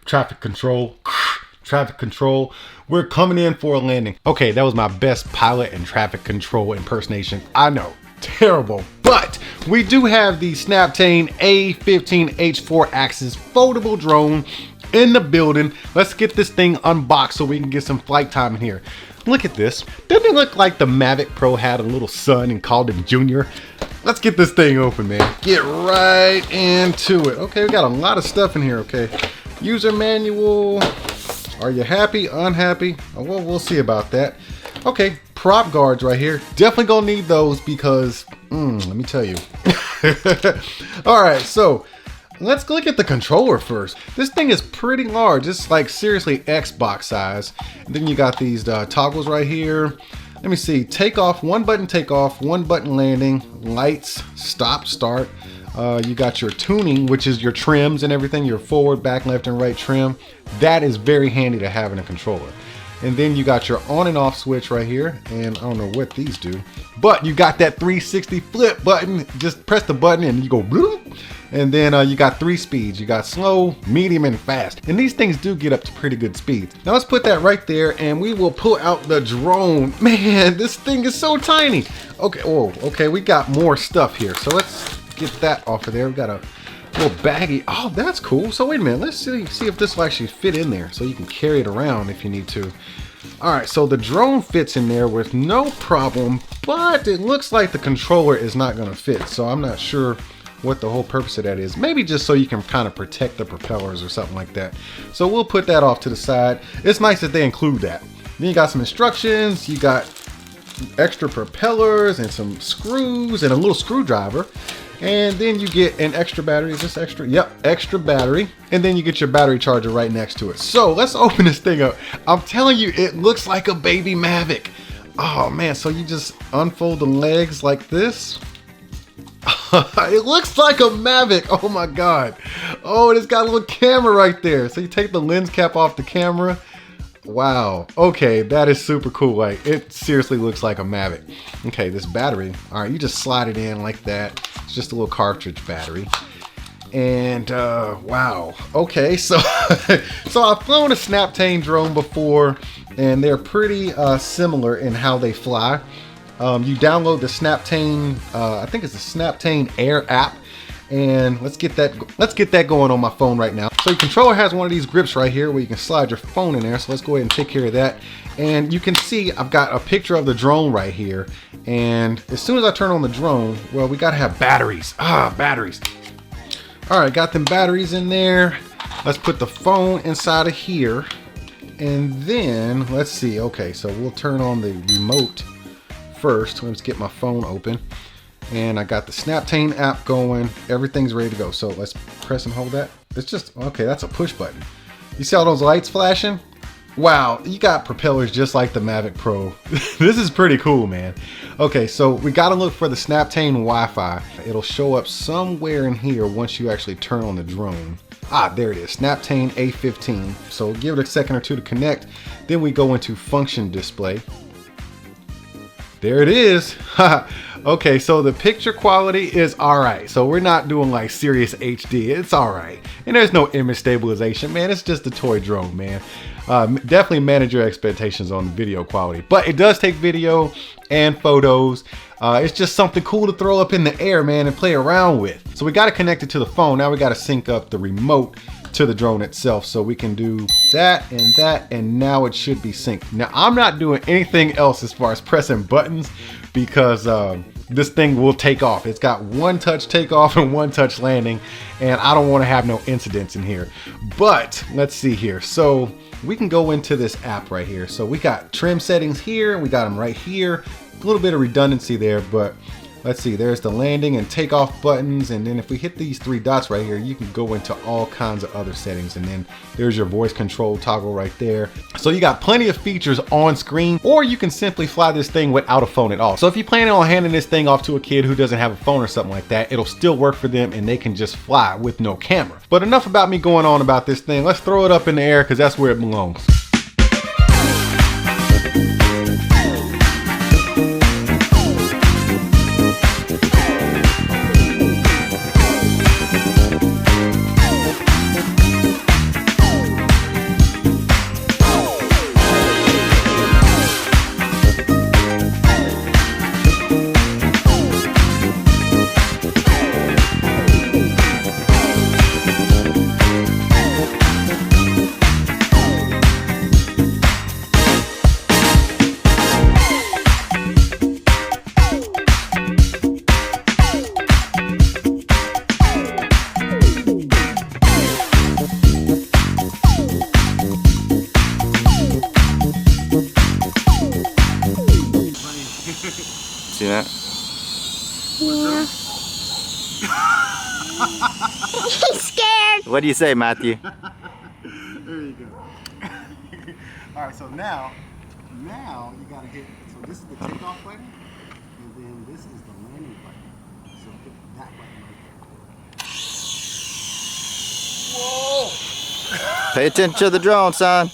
Traffic control. Traffic control. We're coming in for a landing. Okay, that was my best pilot and traffic control impersonation. I know, terrible. But we do have the Snaptain A15 H4 axis foldable drone in the building. Let's get this thing unboxed so we can get some flight time in here. Look at this. Doesn't it look like the Mavic Pro had a little son and called him Junior? Let's get this thing open, man. Get right into it. Okay, we got a lot of stuff in here, okay. User manual. Are you happy? Unhappy? Well, we'll see about that. Okay, prop guards right here. Definitely gonna need those because, let me tell you. All right, so let's look at the controller first. This thing is pretty large. It's like seriously Xbox size. And then you got these toggles right here. Let me see, takeoff, one button landing, lights, stop, start. You got your tuning, which is your trims and everything, your forward, back, left, and right trim. That is very handy to have in a controller. And then you got your on and off switch right here. And I don't know what these do, but you got that 360 flip button. Just press the button and you go bloop. And then you got 3 speeds. You got slow, medium, and fast. And these things do get up to pretty good speeds. Now let's put that right there and we will pull out the drone. Man, this thing is so tiny. Okay, oh, okay, we got more stuff here. So let's get that off of there. We got a little baggie. Oh, that's cool. So wait a minute, let's see if this will actually fit in there so you can carry it around if you need to. All right, so the drone fits in there with no problem, but it looks like the controller is not gonna fit. So I'm not sure what the whole purpose of that is. Maybe just so you can kind of protect the propellers or something like that. So we'll put that off to the side. It's nice that they include that. Then you got some instructions, you got extra propellers and some screws and a little screwdriver. And then you get an extra battery. Is this extra? Yep, extra battery. And then you get your battery charger right next to it. So let's open this thing up. I'm telling you, it looks like a baby Mavic. Oh man, so you just unfold the legs like this. It looks like a Mavic. Oh my God. Oh, and it's got a little camera right there. So you take the lens cap off the camera. Wow. Okay, that is super cool. Like, it seriously looks like a Mavic. Okay, this battery. All right, you just slide it in like that. It's just a little cartridge battery. And wow. Okay, so so I've flown a Snaptain drone before, and they're pretty similar in how they fly. You download the Snaptain, I think it's the Snaptain Air app, and let's get that going on my phone right now. So your controller has one of these grips right here where you can slide your phone in there. So let's go ahead and take care of that. And you can see I've got a picture of the drone right here. And as soon as I turn on the drone, well, we gotta have batteries. Batteries. All right, got them batteries in there. Let's put the phone inside of here. And then let's see. Okay, so we'll turn on the remote first. Let's get my phone open. And I got the Snaptain app going. Everything's ready to go. So let's press and hold that. It's just, okay, that's a push button. You see all those lights flashing? Wow, you got propellers just like the Mavic Pro. This is pretty cool, man. Okay, so we gotta look for the Snaptain Wi-Fi. It'll show up somewhere in here once you actually turn on the drone. There it is, Snaptain A15. So give it a second or two to connect. Then we go into function display. There it is. Okay, so the picture quality is all right. So we're not doing like serious HD. It's all right. And there's no image stabilization, man. It's just a toy drone, man. Definitely manage your expectations on the video quality. But it does take video and photos. It's just something cool to throw up in the air, man, and play around with. So we got to connect it to the phone. Now we got to sync up the remote to the drone itself, so we can do that, and now it should be synced. Now I'm not doing anything else as far as pressing buttons because this thing will take off. It's got one touch takeoff and one touch landing, and I don't want to have no incidents in here. But let's see here. So we can go into this app right here. So we got trim settings here, and we got them right here. A little bit of redundancy there, but let's see, there's the landing and takeoff buttons. And then if we hit these 3 dots right here, you can go into all kinds of other settings. And then there's your voice control toggle right there. So you got plenty of features on screen, or you can simply fly this thing without a phone at all. So if you're planning on handing this thing off to a kid who doesn't have a phone or something like that, it'll still work for them and they can just fly with no camera. But enough about me going on about this thing. Let's throw it up in the air because that's where it belongs. What do you say, Matthew? There you go. All right, so now you gotta hit, so this is the takeoff button, and then this is the landing button. So hit that button right there. Whoa! Pay attention to the drone, son.